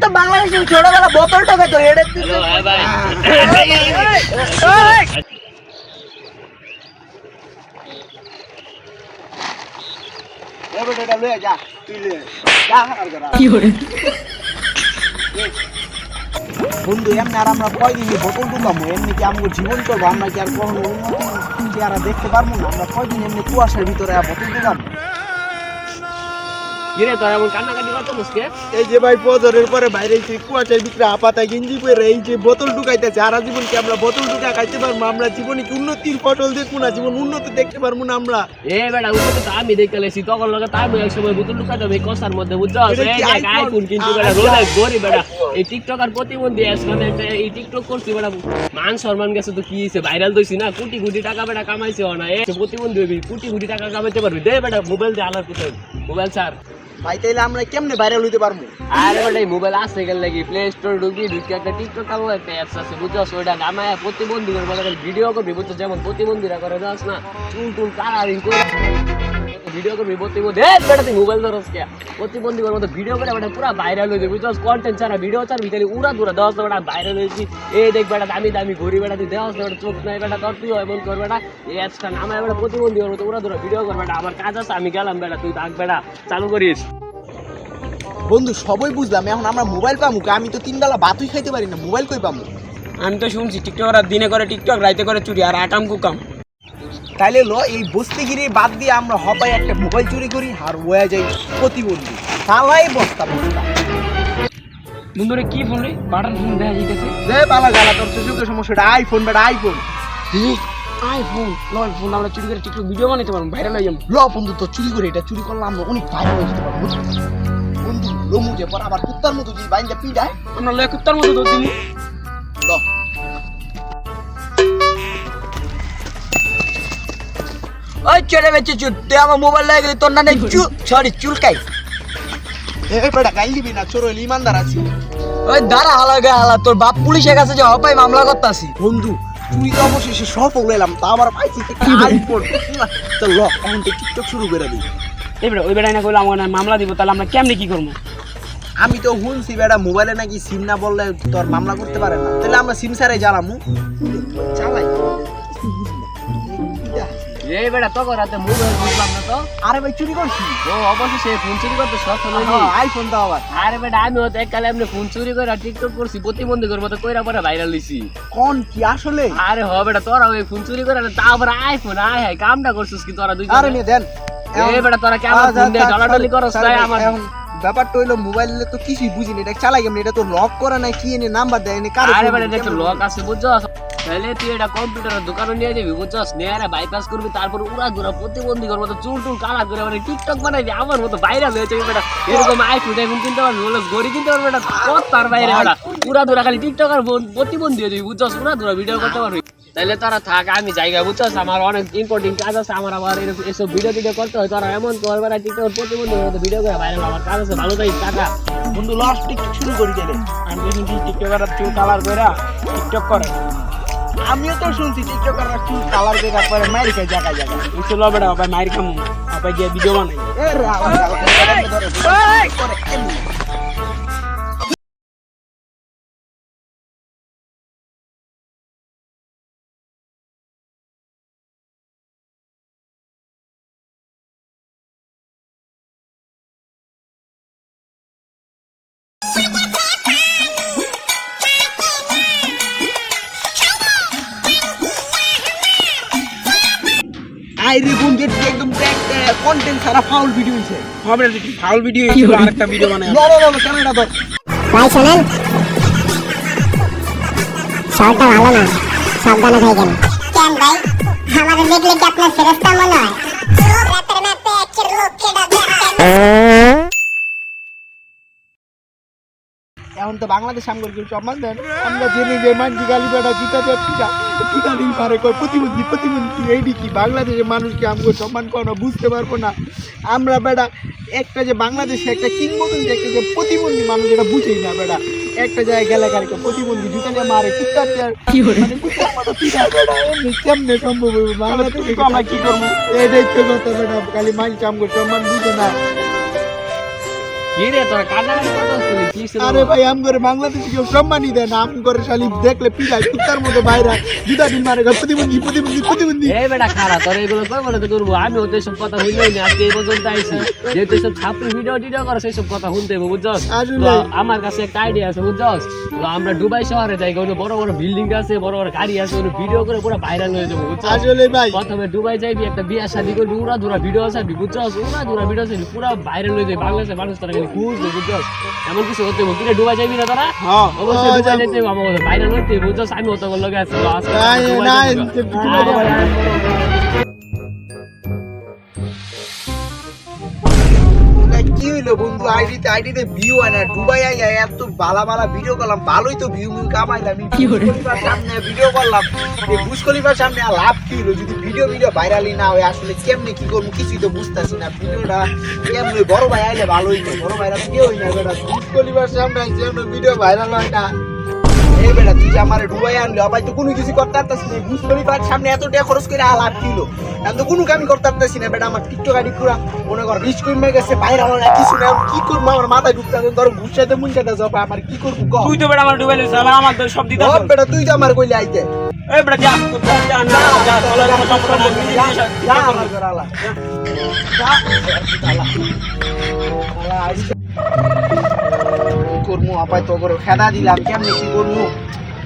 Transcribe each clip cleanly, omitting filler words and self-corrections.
তো বাংলাদেশে ছোটবেলা বোতল টোকে তো এড়ে বন্ধু এমনি আর আমরা কয়দিন বোতল ঢুকাবো এমনি কি আমাকে জীবন করবো আমরা কি আর কখনো উন্নতি কি আর দেখতে পারবো না আমরা কয়দিন এমনি কুয়াশার ভিতরে বোতল ঢুকাবো কিরে তোর এমন কান্নাকাটি করতেছিস কে? এই যে ভাই পজরের পরে বাইরে এই কুয়াশার ভিতরে আপাতা গেঞ্জি পরে এই যে বোতল ঢুকাইতেছে আর জীবন কি আমরা বোতল ঢুকা খাইতে পারবো আমরা জীবনে কি উন্নতির ফসল দেখবো না জীবন উন্নতি দেখতে পারবো না আমরা এ বেটা উন্নতি তো আমি দেখতে লেছি তখন লগে তাই এক সময় বোতল ঢুকাতে হবে কষার মধ্যে বুঝছো আইফোন কিন্তু বেটা রোজ গরি বেটা এই টিকটক আর প্রতিবন্ধী মানে এই টিকটক করছি বেটা মান সম্মান গেছে তো কি হইছে ভাইরাল দইছি না কোটি কোটি টাকা বেটা কামাইছে না এ প্রতিবন্ধী হবি কোটি কোটি টাকা কামাইতে পারবি দে বেটা মোবাইল দে আলার কোথায় মোবাইল ছাড় ভাই তাইলে আমরা কেমনে ভাইরাল হইতে পারবো আরে বেটা মোবাইল আসছে গেল লাগি প্লে স্টোর ঢুকি একটা টিকটক কালো একটা অ্যাপস আছে বুঝছো ওইটা নামায় প্রতিবন্ধীদের মধ্যে ভিডিও করবি বুঝছো যেমন প্রতিবন্ধীরা করে যাস না চুল কালারিং করে ভিডিও করবি প্রতিবন্ধী বেটা তুই মোবাইল ধরস কে প্রতিবন্ধীদের মধ্যে ভিডিও করে বেটা পুরো ভাইরাল হয়ে যাবে বুঝছো কন্টেন্ট ছাড়া ভিডিও ছাড়া ভিতরে উড়া দূরা দশ বেটা ভাইরাল হয়েছি এই দেখ বেটা দামি দামি ঘুরি বেটা তুই দেওয়া বেটা চোখ নাই বেটা তোর তুই এমন কর বেটা এই অ্যাপসটা নামায় বেটা প্রতিবন্ধীদের মতো উড়া দূরা ভিডিও কর বেটা আমার কাজ আছে আমি গেলাম বেটা তুই থাক বেটা চালু করিস বন্ধু সবই বুঝলাম এখন আমরা মোবাইল পামু আমি তো 3 বেলা ভাতই খাইতে পারি না মোবাইল কই পামু আমি তো শুনছি টিকটকরা দিনে করে টিকটক রাইতে করে চুরি আর আকাম কুকাম তাইলে লো এই বস্তিগিরি বাদ দিয়ে আমরা সবাই একটা মোবাইল চুরি করি আর ওয়া যাই প্রতিবন্ধী তালাই বস্তা বস্তা বন্ধুরে কি ফোন রে বাটন ফোন দেখা যাইতেছে যে বালা গালা তোর সুযোগের সমস্যাটা আইফোন বেটা আইফোন আইফোন লল ফোন আমরা চুরি করে টিকটক ভিডিও বানাইতে পারবো ভাইরাল হয়ে যাবো ল বন্ধু তো চুরি করে এটা চুরি করলাম আমরা অনেক ভাইরাল হয়ে যেতে পারবো বন্ধু লোমু যে পর আবার কুত্তার মতো যদি বাইন্দা পিডায় আমরা লয় কুত্তার মতো দৌড় দিমু ল ওই ছেড়ে বেঁচে চুট তুই আমার মোবাইল লাগে গেলি তোর না নেই সরি চুলকাই এ বেটা গাইল দিবি না চোর হইলে ইমানদার আছি ওই দাঁড়া হালাগে হালা তোর বাপ পুলিশের কাছে যে হপাই মামলা করতাছি বন্ধু তুই তো অবশেষে সফল হলাম তা আবার পাইছি আইফোন তো ল এখন তো টিকটক শুরু করে দিই এবারে ওই বেড়াই না করলে আমার মামলা দিব তাহলে আমরা কেমনে কি করবো আমি তো শুনছি বেটা মোবাইলে নাকি সিম না বললে তোর মামলা করতে পারে না তাহলে আমরা সিম সারাই জ্বালামু চালাই এই বেটা তো করাতে মোবাইল বুঝলাম না তো আরে ভাই চুরি করছি ও অবশ্যই সে ফোন চুরি করতে সক্ষম হয়নি আইফোন তো আবার আরে বেটা আমি তো এককালে এমনি ফোন চুরি করে টিকটক করছি প্রতিবন্ধীদের মতো কইরা পরে ভাইরাল হইছি কোন কি আসলে আরে হ বেটা তোরা ওই ফোন চুরি করে তা আবার আইফোন আয় হায় কামটা করছিস কি তোরা দুইজন আরে নিয়ে দেন এই বেটা তোরা কেমন ফোন দিয়ে ডলাডলি করছ তাই আমার ব্যাপারটা হইলো মোবাইলে তো কিছুই বুঝিনি এটা চালাই কেমন এটা তো লক করা নাই কি এনে নাম্বার দেয় এনে কার আরে বেটা দেখো লক আছে বুঝছস তাহলে তুই এটা কম্পিউটারের দোকানে নিয়ে যাবি বুঝছস নিয়ে বাইপাস করবি তারপর উড়া দুরা প্রতিবন্ধী করবো তো চুল টুল কালা করে মানে টিকটক বানাইবি আমার মতো ভাইরাল হয়েছে বেটা এরকম আইফোন এখন কিনতে পারবি বলে গড়ি কিনতে পারবি বেটা কত তার বাইরে বেটা উড়া দুরা খালি টিকটক আর প্রতিবন্ধী হয়ে যাবি বুঝছস উড়া দুরা ভিডিও করতে পারবি তাহলে তারা থাক আমি জায়গা বুঝছস আমার অনেক ইম্পর্টেন্ট কাজ আছে আমার আবার এসব ভিডিও করতে হয় তারা এমন করবে না টিকটক প্রতিবন্ধী ভিডিও করে ভাইরাল আমার কাজ আছে ভালো তাই টাকা বন্ধু লাস্ট টিকটক শুরু করি দিলে আমি শুনছি টিকটকাররা চুল কালার করে টিকটক করে আমিও তো শুনছি টিকটকাররা চুল কালার করে পরে মাইর খায় জায়গায় জায়গায় চল বেটা ভাই মাইর খামু ভাই গিয়ে ভিডিও বানাই এ আইরে বন্ধু একদম কন্টেন্ট সারা ফাউল ভিডিও হইছে হবে না ফাউল ভিডিও ছিল আরেকটা ভিডিও বানাই না ক্যামেরা ধর ভাই শোনেন শর্টটা ভালো না সাবধানে থাকেন কেন ভাই আমাদের দেখলে কি আপনার ফেরেশতা মনে হয় রাতের রাতে একের লোককে এখন তো বাংলাদেশ আমগর কেউ সম্মান দেন আমরা জেনে যে মানজি গালি বেটা জিতা দিয়ে টিকা দিন পারে কয় প্রতিবন্ধী এইটি কি বাংলাদেশের মানুষকে আমগর সম্মান করে না বুঝতে পারবো না আমরা বেটা একটা যে বাংলাদেশে একটা কিংবদন্তি একটা যে প্রতিবন্ধী মানুষ এটা বুঝেই না বেটা একটা জায়গায় গেলে কালকে প্রতিবন্ধী জুতা নিয়ে মারে কুত্তার মানে কুত্তার মতো পিঠা বেটা এমনি কেমনে সম্ভব হইব বাংলাদেশে আমরা কি করবো এটাই তো কথা বেটা খালি মানুষ আমগর সম্মান বুঝে না কি রে তোরা কান্নাকাটি করতেছিস কি ছিল আরে ভাই আমগরে বাংলাদেশে কেউ সম্মানই দেয় না, আমগরে শালি দেখলে পিড়ায় কুত্তার মতো বাইরা জুতা দিন মারে প্রতিবন্ধী প্রতিবন্ধী প্রতিবন্ধী। এই বেটা খারাপ তোর এগুলো করবো না তো করবো আমি ওদের সব কথা শুনলেই না আজকে এই পর্যন্ত আইছি যেহেতু সব ছাত্র ভিডিও টিডিও করে সেই সব কথা শুনতে হবে বুঝছস আসলে। তো আমার কাছে একটা আইডিয়া আছে বুঝছস তো আমরা দুবাই শহরে যাই কোনো বড় বড় বিল্ডিং আছে বড় বড় গাড়ি আছে ওগুলো ভিডিও করে পুরো ভাইরাল হয়ে যাবো বুঝছস আসলে ভাই প্রথমে দুবাই যাইবি একটা বিয়া শাদি করবি উড়া ধুরা ভিডিও আছে বুঝছস উড়া ধুরা ভিডিও আছে পুরো ভাইরাল হয়ে যাবে বাংলাদেশের মানুষ তারা খালি খুঁজবে বুঝছস এমন কিছু হতে হবে কিরে দুবাই যাইবি না তারা হ্যাঁ অবশ্যই দুবাই যেতে হবে আমার ভাইরাল হতে বুঝছস আমি ওটা লগে আছি তো আজকে নাই দুবাই নাই যাবো। কি হইলো বন্ধু আইডিতে ভিউ হয় না দুবাই আইয়া এত বালা বালা ভিডিও করলাম ভালোই তো ভিউ কামাইলাম কি খলিফার সামনে ভিডিও করলাম এই বুজ খলিফার সামনে আর লাভ কি হলো যদি ভিডিও ভাইরালই না হয় আসলে কেমনে কি করবো কিছুই তো বুঝতেছি না ভিডিওটা কেমনে বড় ভাই আইলে ভালোই তো বড় ভাইরা তো কেউই না বেটা বুজ খলিফার সামনে যেমন ভিডিও ভাইরাল হয় না এই বেটা তুই যে আমার ডুবাই আনলে ভাই তো কোনো কিছু করতে পারতাছি না বুজ খলিফার সামনে এত টাকা খরচ করে লাভ কি হলো এখন তো কোনো কামই করতে পারতাছি না বেটা আমার টিকটক আইডি পুরা মনে কর রিচ কমে গেছে ভাইরাল হয় না কিছু না কি করবো আমার মাথায় ঢুকতে ধর ঘুরসাইতে মুনসাইতে যাবো আমার কি করবো কম তুই তো বেটা আমার ডুবাইলিস আবার আমার তো সব দিতে হবে বেটা তুই তো আমার কইলে আইতে এই বেটা যা তুই যা না যা চলে কোনো সম্পর্ক নাই যা আমার ঘর আলা যা আলা আইছে করমু আপাই তো করে খেদা দিলাম কেমনে কি করমু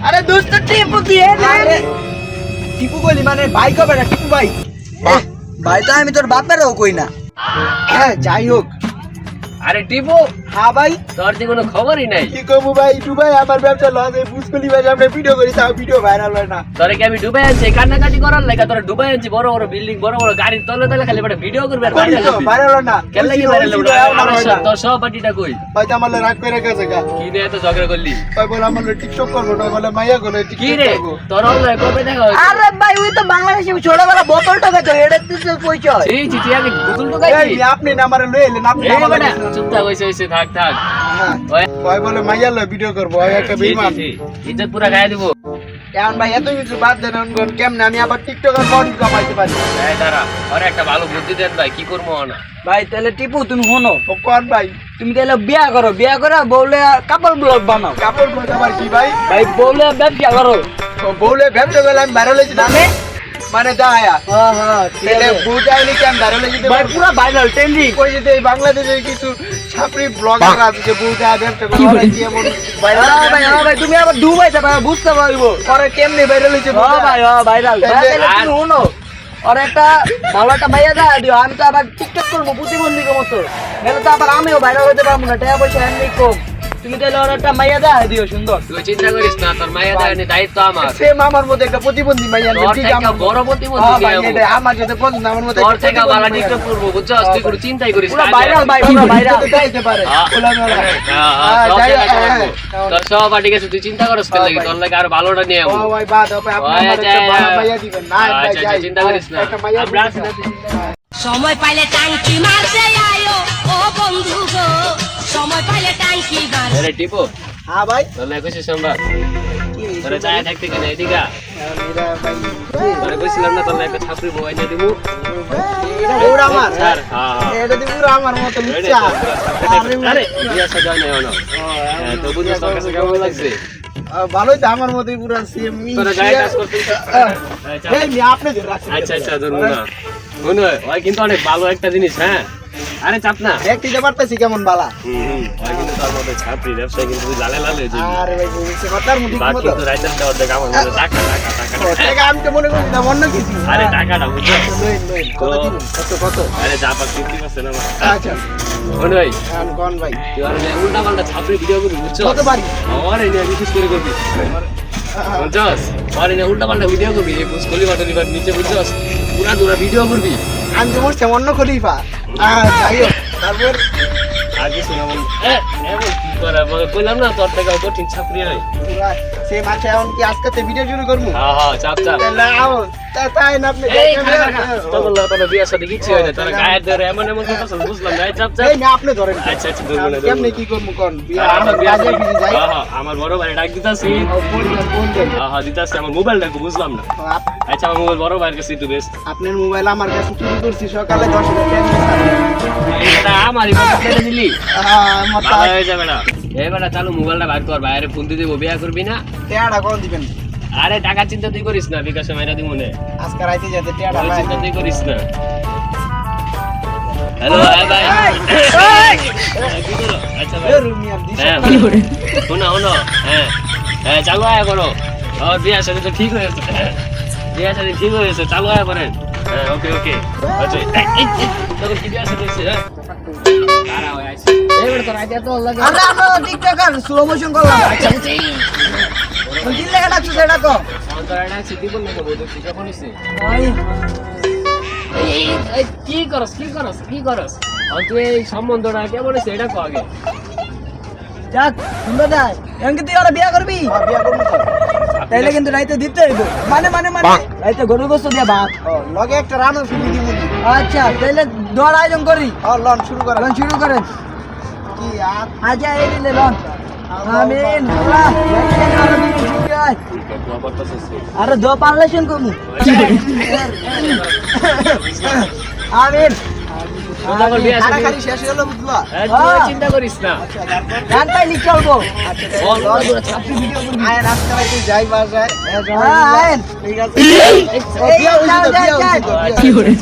আরে দোস্ত টিপু দিয়ে দে টিপু কইলি মানে ভাই কবে না টিপু ভাই ভাই তো আমি তোর বাপেরও কই না যাই হোক আরে টিপু হ্যাঁ ভাই তোর যে কোনো খবরই নাই কি করবো ভাই দুবাই আমার ব্যবসা লস এই বুঝকলি ভাই আমরা ভিডিও করি তাও ভিডিও ভাইরাল হয় না তোরে কি আমি ডুবাই আনছি কান্নাকাটি করার লাগা তোরা ডুবাই আনছি বড় বড় বিল্ডিং বড় বড় গাড়ির তলে তলে খালি একটা ভিডিও করবে আর করি viral তো করবি। ভাইরাল হয় না কেন লাগি ভাইরাল হবে তোর সহপাঠীটা কই হয়তো আমার রাগ করে গেছে গা কি রে এত ঝগড়া করলি ভাই বলে আমার টিকটক করবো না বলে মাইয়া করে কি টিকটক রে করবো তোর অনলাইন কবে দেখা হয়েছে আরে ভাই ওই তো বাংলাদেশে ছোটবেলা বোতল টাকা তো এটা তো পরিচয় এই চিঠি আগে গুতুল তো এই গাইছি আপনি না আমারে লই এলেন আপনি এই আমার বেটা চুপ থাক হইছে থাক থাক ওই ভাই বলে মাইয়া লই ভিডিও করবো ওই একটা বেঈমান ইজ্জত পুরা গায়ে দিব এখন ভাই এত কিছু বাদ দেন অনগন কেমনে আমি আবার টিকটকের বডি কমাইতে পারি এই দাঁড়া আরে একটা ভালো বুদ্ধি দেন ভাই কি করবো না ভাই তাহলে টিপু তুমি শোনো ও কোন ভাই তুমি তাহলে বিয়া করে বউলে কাপড় ব্লগ বানাও কাপড় পরে আবার কি ভাই ভাই বউলে ব্যবসা করো ও বউলে ব্যবসা করলে আমি ভাইরাল হয়েছি না মানে দায়া হ্যাঁ হ্যাঁ ঠিক তাহলে আছে বুঝ আইলে কি আমি ভাইরাল হয়েছি ভাই পুরো ভাইরাল ট্রেন্ডিং কই যে এই বাংলাদেশের কিছু ছাপরি ব্লগার আছে যে বুঝ আয় ব্যবসা করে ওরা কি এমন ভাইরাল হ্যাঁ ভাই তুমি আবার দুবাই যাবে বুঝতে পারবো পরে কেমনে ভাইরাল হয়েছে হ্যাঁ ভাই হ্যাঁ ভাইরাল তাহলে- তাহলে তুমি শোনো আর একটা ভালো একটা ভাইয়া দা দিও আমি তো আবার টিকটক করবো প্রতিবন্ধীকে মতো নাহলে তো আবার আমিও ভাইরাল হতে পারবো না টাকা পয়সা এমনি কম তুমি তাহলে আর একটা মাইয়া দা দিও সুন্দর তুই চিন্তা করিস না তোর মায়ের দাঁড়ানি দায়িত্ব আমার সেম আমার মধ্যে একটা প্রতিবন্ধী মাইয়া তোর ঠিক থেকে আমার বড় প্রতিবন্ধী হ্যাঁ কে ভাই হবো? এটা আমার সাথে পছন্দ আমার মধ্যে তোর একটা থেকে প্রতিবন্ধী বালা মাইয়া। টিকটক করবো বুঝছস তুই কোনো চিন্তাই করিস পুরো না। ভাইরাল ভাই পুরো ভাইরাল তো যাইতে পারে হ্যাঁ। খোলামেলা। হ্যাঁ, হ্যাঁ, সব যাই- জায়গায় হ্যাঁ, করবো। হ্যাঁ। তোর সহপাঠী গেছে তুই চিন্তা করস কেন হ্যাঁ, লাগি ভাই। তোর লাগে আরো ভালোটা নিয়ে ও যাবো ভাই বাদ হবে আপনি ওই, আমার আচ্ছা, একটা ভালো আচ্ছা। মাইয়া দিবেন না ভাই আচ্ছা, যাই চিন্তা করিস না। একটা মাইয়া আমরা দিবেন। আছি সময় পাইলে টাঙ্কি মারতে আয়ো ও বন্ধু গো সময় পাইলে টাঙ্কি মার আরে টিপো হ্যাঁ ভাই তোর লাগে কইছিস আমরা কি তোরে চায় থাকতে কেন এদিকে এরা ভাই তোরে কইছিলাম না তোর লাগে একটা ছাপড়ি বই না দিমু এটা ওরা আমার স্যার হ্যাঁ এটা দি পুরো আমার মতো আরে লুচ্চা আরে বিয়া সাজাই নাই হলো হ্যাঁ তো বুঝছিস তোর কাছে কেমন লাগছে ভালোই তো আমার মতোই পুরো সেম তোরা গায়ে কাজ করতে এই মি আপনি যে রাখছেন আচ্ছা আচ্ছা ধরুন না শুনো ওই কিন্তু অনেক ভালো একটা জিনিস হ্যাঁ আরে চাপ না দেখতে পারতেছি কেমন বালা ওই কিন্তু তার মধ্যে ছাপড়ি ব্যবসা কিন্তু তুই লালে লালে যে আরে ভাই বলছে কথার মুঠি বাকি মতো তো রাইটার দেওয়ার দেখা আমার মধ্যে টাকা টাকা টাকা টাকা আমি তো মনে করি না অন্য কিছু আরে টাকাটা বুঝছো লইন লইন কত দিন কত আরে যা পাস 50% আমার আচ্ছা শুনো ভাই এখন কোন ভাই তুই আর উল্টা পাল্টা ছাপড়ি ভিডিও করবি বুঝছো কত পারি আমার এই নিয়ে বিশেষ করে করবি বুঝছস আর এই উল্টা পাল্টা ভিডিও করবি এই পুষ্কলি বাটলিবার নিচে বুঝছস পুরা দুরা ভিডিও করবি আমি তো বলছি অন্য খলিফা যাই হোক তারপর আগে শোনা বল এমন কি করা বল কইলাম না তোর থেকে কঠিন ছাত্রী হয়। সে মাছে এখন কি আজকে ভিডিও শুরু করবো? হ্যাঁ চাপ চাপ। তাই না আপনি তোর বিয়ে সাথে কিচ্ছু হয় না, তোর গায়ের ধরে এমন এমন কথা বুঝলাম না, চাপ চাপ। এই না আপনি ধরেন। আচ্ছা ধরবো না, কেমনে কি করবো কোন আমার বিয়ে কাজে ফিরে যাই। আমার বড় ভাই ডাক দিতাছি। বলবেন দিতাছি, আমার মোবাইল ডাকবো বুঝলাম না। আচ্ছা আমার মোবাইল বড় ভাইয়ের কাছে একটু বেস্ট। আপনার মোবাইল আমার কাছে চুরি করছি সকালে 10 এটা আমারই মোবাইল দিলি আমার ভালো হয়ে যাবে না। এই বেটা চালু মোবাইলটা বার কর, বাইরে ফোন দিয়ে দেবো, বিয়া করবি না? টেয়াটা কোন দিবেন? আরে টাকা চিন্তা তুই করিস না, বিকাশে মাইরা দিব মনে। আজকে রাইতে যেতে টেয়াটা ভাই চিন্তা তুই করিস না। হ্যালো ভাই কি করো? আচ্ছা ভাই রুমিয়ার দিছে হ্যাঁ শোনো শোনো, হ্যাঁ হ্যাঁ চালু আয়া করো। আমার বিয়া সাথে তো ঠিক হয়েছে, বিয়া সাথে ঠিক হয়েছে, চালু আয়া করেন। হ্যাঁ ওকে ওকে আচ্ছা তোর কি বিয়া সাথে হয়েছে? হ্যাঁ দাঁড়াও আইছি। এই বেটা তোর আইডিয়া তো লাগে। আমরা টিকটকার স্লো মোশন করলাম। আচ্ছা বুঝছি। কি লেখা ডাকছো সেটা কো? তোর একটা সিটি বল না বলতে ঠিক আছে নিছে। ভাই এই কি করস আর তুই এই সম্বন্ধটা কেমন হয়েছে এটা কো আগে। যাক সুন্দর দাই এমন তুই ওরা বিয়া করবি? বিয়া করব তো। তাইলে কিন্তু রাইতে দিতে হইব। মানে রাইতে গরু গোস্ত দিয়া ভাত। লগে একটা রানো ফিলি দিব। আচ্ছা তাইলে দৌড় আয়োজন করি। লন শুরু করেন। লন শুরু করেন। কি আর আচ্ছা এই দিলে লন। আমিন আল্লাহ দেখেন আরো দিন শুরু হয়। দোয়া করতেছিস। আরে দো পারলেশন করমু। আমিন তোর বিয়া সাথে খালি শেষ হলো বুঝলা? তুই চিন্তা করিস না। গান পাইলি চলবো। বল আয় রাস্তা রাইতে যাই বাজায়। হ্যাঁ আইন ঠিক আছে। এই যাও যাও কি করে?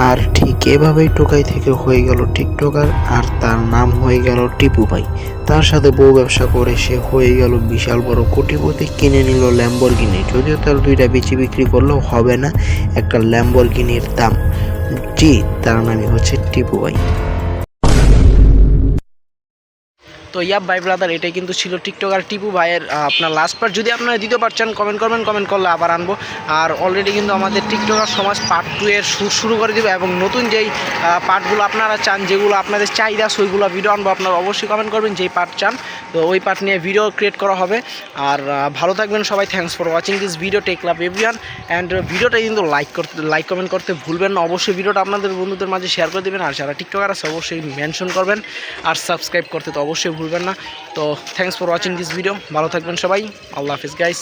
আর ঠিক এভাবেই টোকাই থেকে হয়ে গেল টিকটকার, আর তার নাম হয়ে গেল টিপু ভাই। তার সাথে বউ ব্যবসা করে সে হয়ে গেল বিশাল বড় কোটিপতি, কিনে নিল ল্যাম্বরগিনি। যদিও তার দুইটা বেচি বিক্রি করলেও হবে না একটা ল্যাম্বরগিনির দাম। জি, তার নামই হচ্ছে টিপু ভাই। তো ইয়াব ভাই ব্রাদার, এটাই কিন্তু ছিল টিকটকার টিপু ভাইয়ের আপনার লাস্ট পার্ট। যদি আপনারা দ্বিতীয় পার্ট চান কমেন্ট করবেন, কমেন্ট করলে আবার আনবো। আর অলরেডি কিন্তু আমাদের টিকটকার সমাজ পার্ট 2 এর শুরু করে দেবে, এবং নতুন যেই পার্টগুলো আপনারা চান, যেগুলো আপনাদের চাহিদা, সেইগুলো ভিডিও আনবো। আপনারা অবশ্যই কমেন্ট করবেন যেই পার্ট চান, তো ওই পার্ট নিয়ে ভিডিও ক্রিয়েট করা হবে। আর ভালো থাকবেন সবাই। Thanks for watching this video. Take love everyone. And ভিডিওটা কিন্তু লাইক কমেন্ট করতে ভুলবেন না। অবশ্যই ভিডিওটা আপনাদের বন্ধুদের মাঝে শেয়ার করে দেবেন। আর যারা টিকটকার আছে অবশ্যই মেনশন করবেন, আর সাবস্ক্রাইব করতে তো অবশ্যই ভুলবেন না। তো thanks for watching this video. ভালো থাকবেন সবাই। আল্লাহ হাফিজ গাইস।